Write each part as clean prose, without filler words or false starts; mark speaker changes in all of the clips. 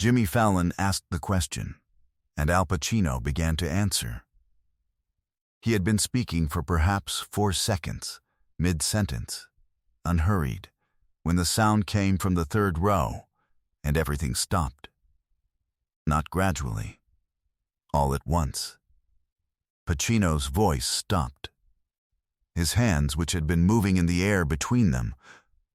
Speaker 1: Jimmy Fallon asked the question, and Al Pacino began to answer. He had been speaking for perhaps 4 seconds, mid-sentence, unhurried, when the sound came from the third row, and everything stopped. Not gradually, all at once. Pacino's voice stopped. His hands, which had been moving in the air between them,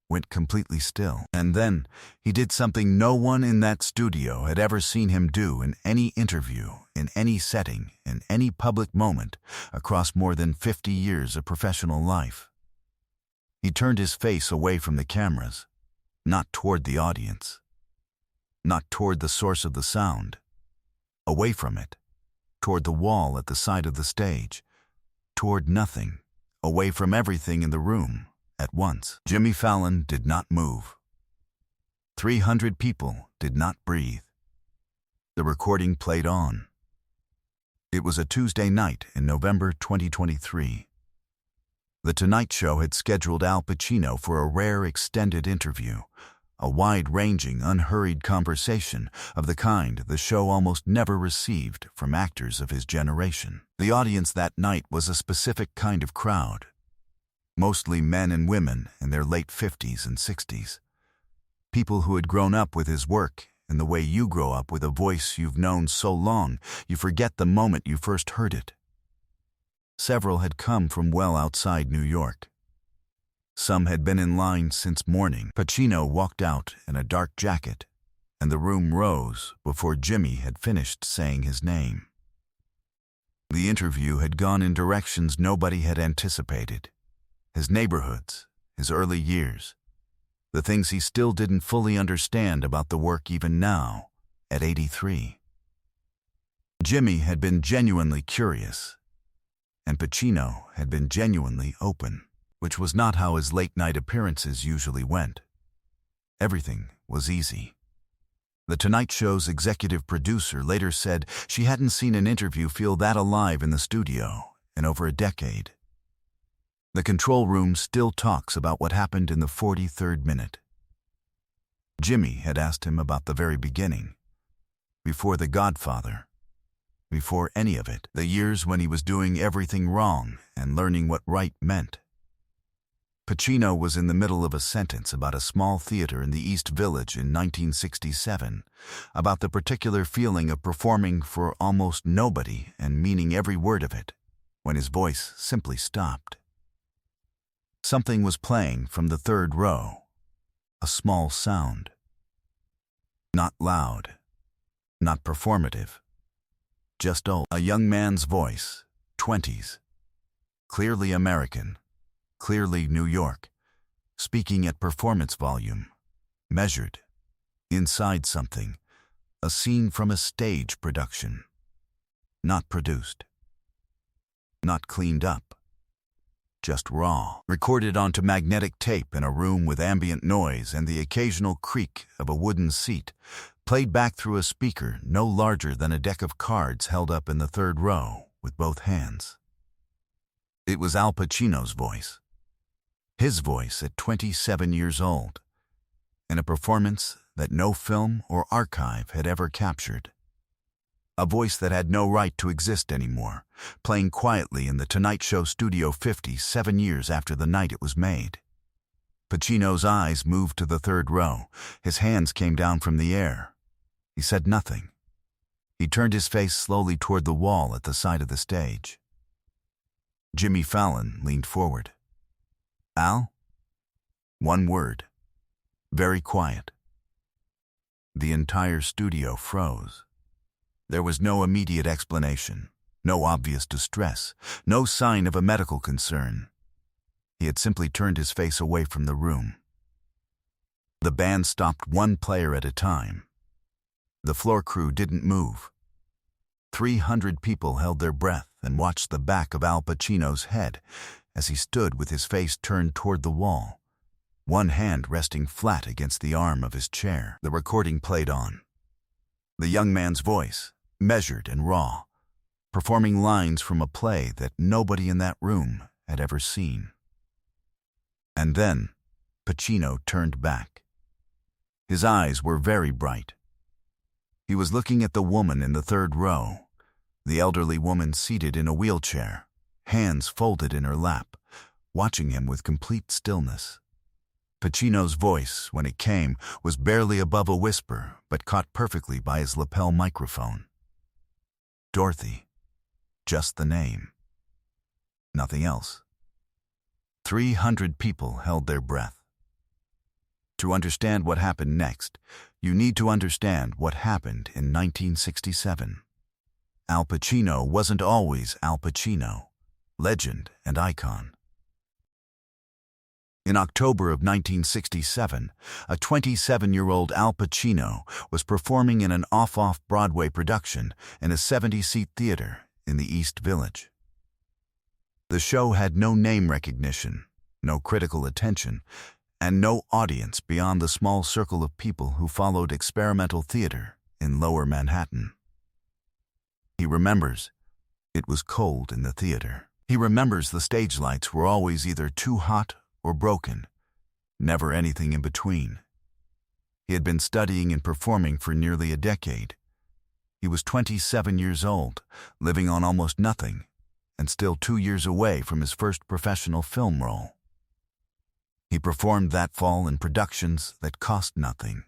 Speaker 1: went completely still. And then he did something no one in that studio had ever seen him do in any interview, in any setting, in any public moment across more than 50 years of professional life. He turned his face away from the cameras, not toward the audience, not toward the source of the sound, away from it, toward the wall at the side of the stage, toward nothing, away from everything in the room. At once, Jimmy Fallon did not move. 300 people did not breathe. The recording played on. It was a Tuesday night in November 2023. The Tonight Show had scheduled Al Pacino for a rare extended interview, a wide-ranging, unhurried conversation of the kind the show almost never received from actors of his generation. The audience that night was a specific kind of crowd. Mostly men and women in their late 50s and 60s. People who had grown up with his work in the way you grow up with a voice you've known so long you forget the moment you first heard it. Several had come from well outside New York. Some had been in line since morning. Pacino walked out in a dark jacket, and the room rose before Jimmy had finished saying his name. The interview had gone in directions nobody had anticipated. His neighborhoods, his early years, the things he still didn't fully understand about the work even now, at 83. Jimmy had been genuinely curious, and Pacino had been genuinely open, which was not how his late-night appearances usually went. Everything was easy. The Tonight Show's executive producer later said she hadn't seen an interview feel that alive in the studio in over a decade. The control room still talks about what happened in the 43rd minute. Jimmy had asked him about the very beginning, before The Godfather, before any of it, the years when he was doing everything wrong and learning what right meant. Pacino was in the middle of a sentence about a small theater in the East Village in 1967, about the particular feeling of performing for almost nobody and meaning every word of it, when his voice simply stopped. Something was playing from the third row, a small sound. Not loud, not performative, just old. A young man's voice, 20s, clearly American, clearly New York, speaking at performance volume, measured, inside something, a scene from a stage production, not produced, not cleaned up. Just raw, recorded onto magnetic tape in a room with ambient noise and the occasional creak of a wooden seat, played back through a speaker no larger than a deck of cards held up in the third row with both hands. It was Al Pacino's voice. His voice at 27 years old, in a performance that no film or archive had ever captured. A voice that had no right to exist anymore, playing quietly in the Tonight Show Studio 50 7 years after the night it was made. Pacino's eyes moved to the third row. His hands came down from the air. He said nothing. He turned his face slowly toward the wall at the side of the stage. Jimmy Fallon leaned forward. Al? One word. Very quiet. The entire studio froze. There was no immediate explanation, no obvious distress, no sign of a medical concern. He had simply turned his face away from the room. The band stopped one player at a time. The floor crew didn't move. 300 people held their breath and watched the back of Al Pacino's head as he stood with his face turned toward the wall, one hand resting flat against the arm of his chair. The recording played on. The young man's voice, measured and raw, performing lines from a play that nobody in that room had ever seen. And then Pacino turned back. His eyes were very bright. He was looking at the woman in the third row, the elderly woman seated in a wheelchair, hands folded in her lap, watching him with complete stillness. Pacino's voice, when it came, was barely above a whisper, but caught perfectly by his lapel microphone. Dorothy. Just the name. Nothing else. 300 people held their breath. To understand what happened next, you need to understand what happened in 1967. Al Pacino wasn't always Al Pacino, legend and icon. In October of 1967, a 27-year-old Al Pacino was performing in an off-Broadway production in a 70-seat theater in the East Village. The show had no name recognition, no critical attention, and no audience beyond the small circle of people who followed experimental theater in Lower Manhattan. He remembers it was cold in the theater. He remembers the stage lights were always either too hot or broken, never anything in between. He had been studying and performing for nearly a decade. He was 27 years old, living on almost nothing, and still 2 years away from his first professional film role. He performed that fall in productions that cost nothing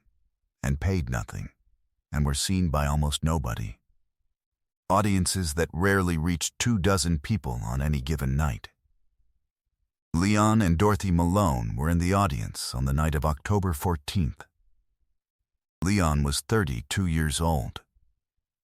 Speaker 1: and paid nothing and were seen by almost nobody. Audiences that rarely reached 24 people on any given night. Leon and Dorothy Malone were in the audience on the night of October 14th. Leon was 32 years old.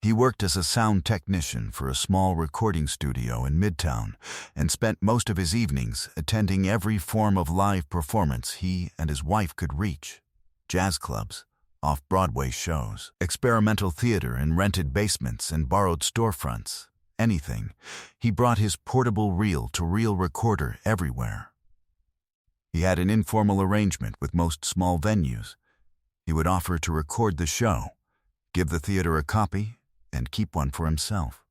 Speaker 1: He worked as a sound technician for a small recording studio in Midtown and spent most of his evenings attending every form of live performance he and his wife could reach: jazz clubs, off-Broadway shows, experimental theater in rented basements and borrowed storefronts. Anything. He brought his portable reel-to-reel recorder everywhere. He had an informal arrangement with most small venues. He would offer to record the show, give the theater a copy, and keep one for himself.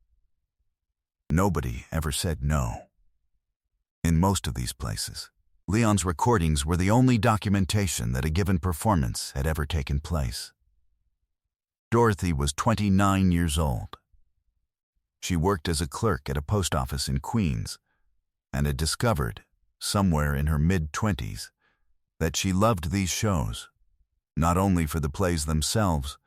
Speaker 1: Nobody ever said no. In most of these places, Leon's recordings were the only documentation that a given performance had ever taken place. Dorothy was 29 years old. She worked as a clerk at a post office in Queens and had discovered, somewhere in her mid-20s, that she loved these shows, not only for the plays themselves,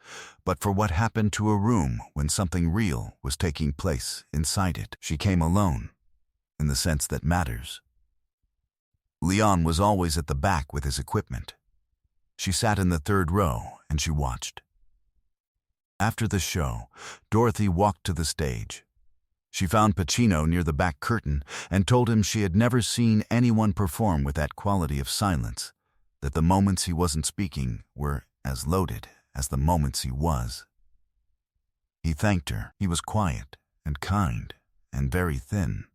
Speaker 1: but for what happened to a room when something real was taking place inside it. She came alone, in the sense that matters. Leon was always at the back with his equipment. She sat in the third row and she watched. After the show, Dorothy walked to the stage. She found Pacino near the back curtain and told him she had never seen anyone perform with that quality of silence, that the moments he wasn't speaking were as loaded as the moments he was. He thanked her. He was quiet and kind and very thin.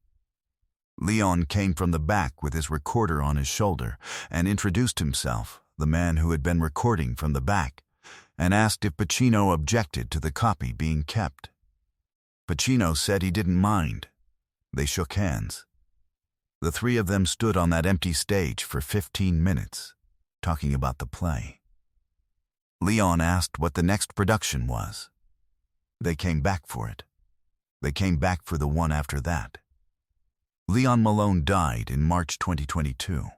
Speaker 1: Leon came from the back with his recorder on his shoulder and introduced himself, the man who had been recording from the back, and asked if Pacino objected to the copy being kept. Pacino said he didn't mind. They shook hands. The three of them stood on that empty stage for 15 minutes, talking about the play. Leon asked what the next production was. They came back for it. They came back for the one after that. Leon Malone died in March 2022.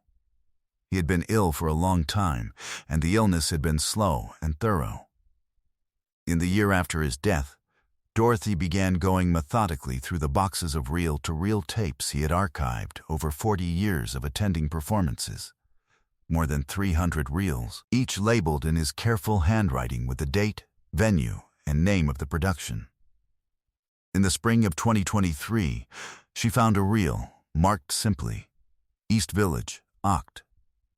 Speaker 1: He had been ill for a long time, and the illness had been slow and thorough. In the year after his death, Dorothy began going methodically through the boxes of reel-to-reel tapes he had archived over 40 years of attending performances. More than 300 reels, each labeled in his careful handwriting with the date, venue, and name of the production. In the spring of 2023, she found a reel marked simply, East Village, Oct.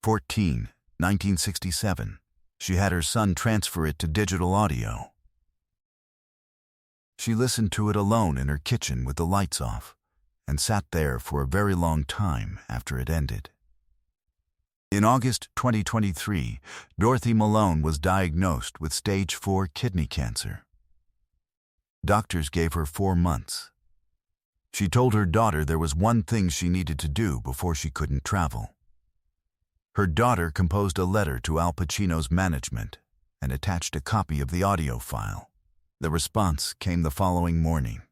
Speaker 1: 14, 1967. She had her son transfer it to digital audio. She listened to it alone in her kitchen with the lights off, and sat there for a very long time after it ended. In August 2023, Dorothy Malone was diagnosed with stage 4 kidney cancer. Doctors gave her 4 months. She told her daughter there was one thing she needed to do before she couldn't travel. Her daughter composed a letter to Al Pacino's management and attached a copy of the audio file. The response came the following morning.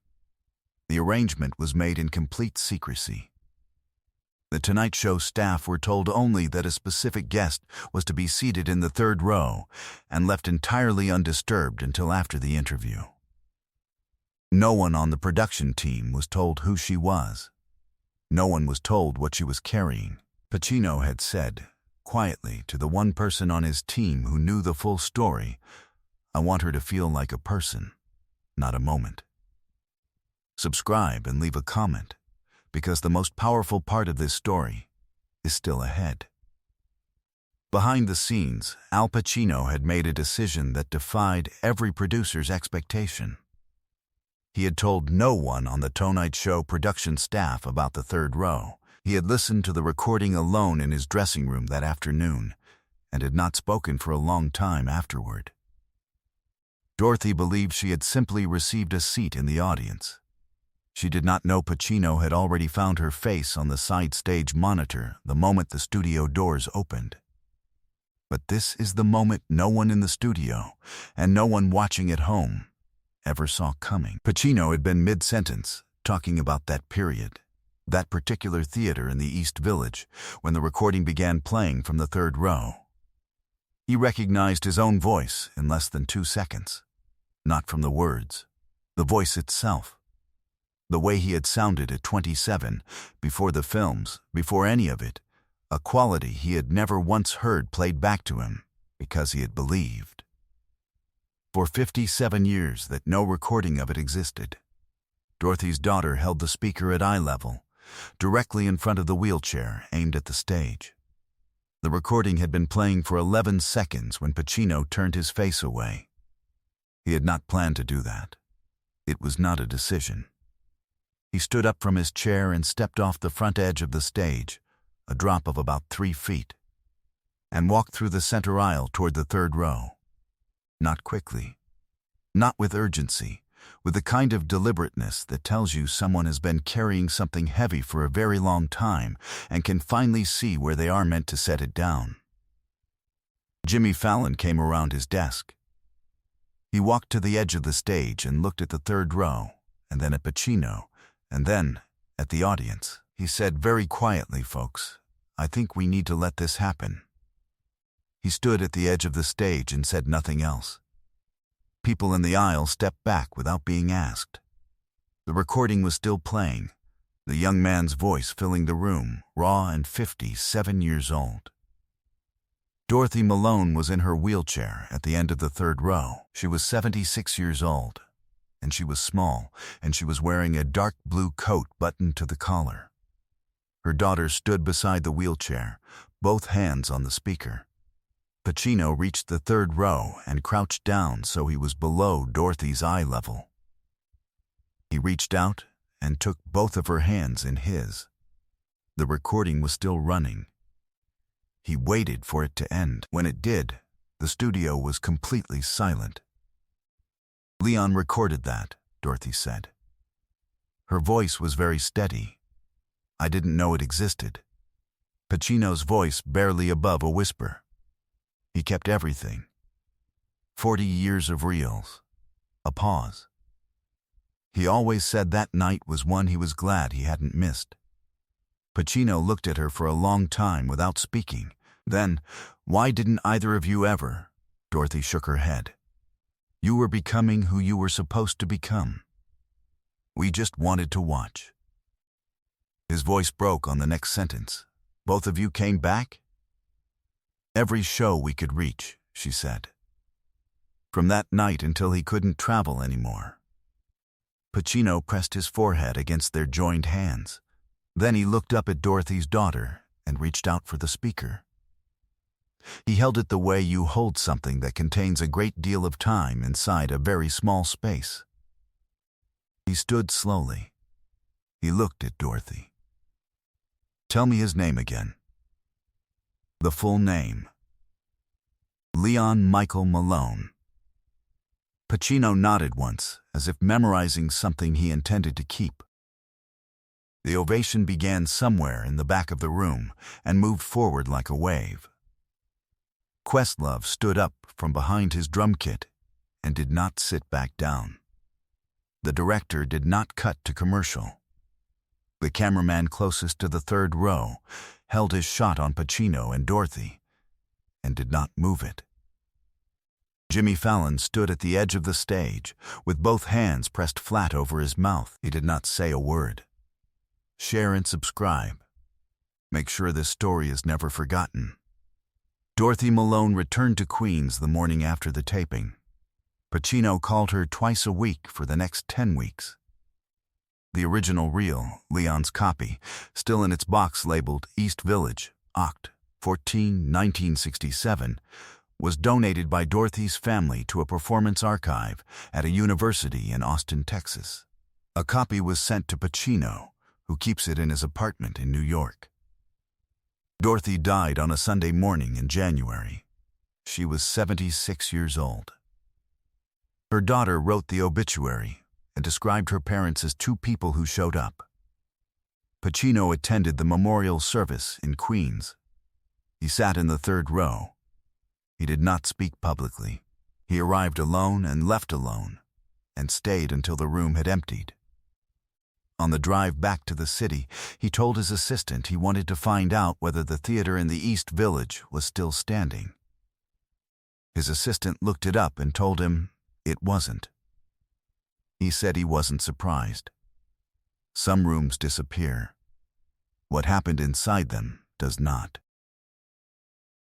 Speaker 1: The arrangement was made in complete secrecy. The Tonight Show staff were told only that a specific guest was to be seated in the third row and left entirely undisturbed until after the interview. No one on the production team was told who she was. No one was told what she was carrying. Pacino had said, quietly, to the one person on his team who knew the full story, "I want her to feel like a person, not a moment." Subscribe and leave a comment, because the most powerful part of this story is still ahead. Behind the scenes, Al Pacino had made a decision that defied every producer's expectation. He had told no one on the Tonight Show production staff about the third row. He had listened to the recording alone in his dressing room that afternoon and had not spoken for a long time afterward. Dorothy believed she had simply received a seat in the audience. She did not know Pacino had already found her face on the side stage monitor the moment the studio doors opened. But this is the moment no one in the studio, and no one watching at home, ever saw coming. Pacino had been mid-sentence, talking about that period, that particular theater in the East Village, when the recording began playing from the third row. He recognized his own voice in less than 2 seconds. Not from the words, the voice itself. The way he had sounded at 27, before the films, before any of it, a quality he had never once heard played back to him, because he had believed. For 57 years that no recording of it existed. Dorothy's daughter held the speaker at eye level, directly in front of the wheelchair aimed at the stage. The recording had been playing for 11 seconds when Pacino turned his face away. He had not planned to do that. It was not a decision. He stood up from his chair and stepped off the front edge of the stage, a drop of about 3 feet, and walked through the center aisle toward the third row. Not quickly, not with urgency, with the kind of deliberateness that tells you someone has been carrying something heavy for a very long time and can finally see where they are meant to set it down. Jimmy Fallon came around his desk. He walked to the edge of the stage and looked at the third row, and then at Pacino, and then at the audience. He said very quietly, "Folks, I think we need to let this happen." He stood at the edge of the stage and said nothing else. People in the aisle stepped back without being asked. The recording was still playing, the young man's voice filling the room, raw and 57 years old. Dorothy Malone was in her wheelchair at the end of the third row. She was 76 years old, and she was small, and she was wearing a dark blue coat buttoned to the collar. Her daughter stood beside the wheelchair, both hands on the speaker. Pacino reached the third row and crouched down so he was below Dorothy's eye level. He reached out and took both of her hands in his. The recording was still running. He waited for it to end. When it did, the studio was completely silent. "Leon recorded that," Dorothy said. Her voice was very steady. "I didn't know it existed." Pacino's voice barely above a whisper. He kept everything. 40 years of reels. A pause. He always said that night was one he was glad he hadn't missed. Pacino looked at her for a long time without speaking. Then, "Why didn't either of you ever?" Dorothy shook her head. "You were becoming who you were supposed to become. We just wanted to watch." His voice broke on the next sentence. "Both of you came back?" "Every show we could reach," she said. From that night until he couldn't travel anymore. Pacino pressed his forehead against their joined hands. Then he looked up at Dorothy's daughter and reached out for the speaker. He held it the way you hold something that contains a great deal of time inside a very small space. He stood slowly. He looked at Dorothy. "Tell me his name again." The full name. Leon Michael Malone. Pacino nodded once, as if memorizing something he intended to keep. The ovation began somewhere in the back of the room and moved forward like a wave. Questlove stood up from behind his drum kit and did not sit back down. The director did not cut to commercial. The cameraman closest to the third row held his shot on Pacino and Dorothy and did not move it. Jimmy Fallon stood at the edge of the stage with both hands pressed flat over his mouth. He did not say a word. Share and subscribe. Make sure this story is never forgotten. Dorothy Malone returned to Queens the morning after the taping. Pacino called her twice a week for the next 10 weeks. The original reel, Leon's copy, still in its box labeled East Village, Oct. 14, 1967, was donated by Dorothy's family to a performance archive at a university in Austin, Texas. A copy was sent to Pacino, who keeps it in his apartment in New York. Dorothy died on a Sunday morning in January. She was 76 years old. Her daughter wrote the obituary and described her parents as two people who showed up. Pacino attended the memorial service in Queens. He sat in the third row. He did not speak publicly. He arrived alone and left alone, and stayed until the room had emptied. On the drive back to the city, he told his assistant he wanted to find out whether the theater in the East Village was still standing. His assistant looked it up and told him it wasn't. He said he wasn't surprised. Some rooms disappear. What happened inside them does not.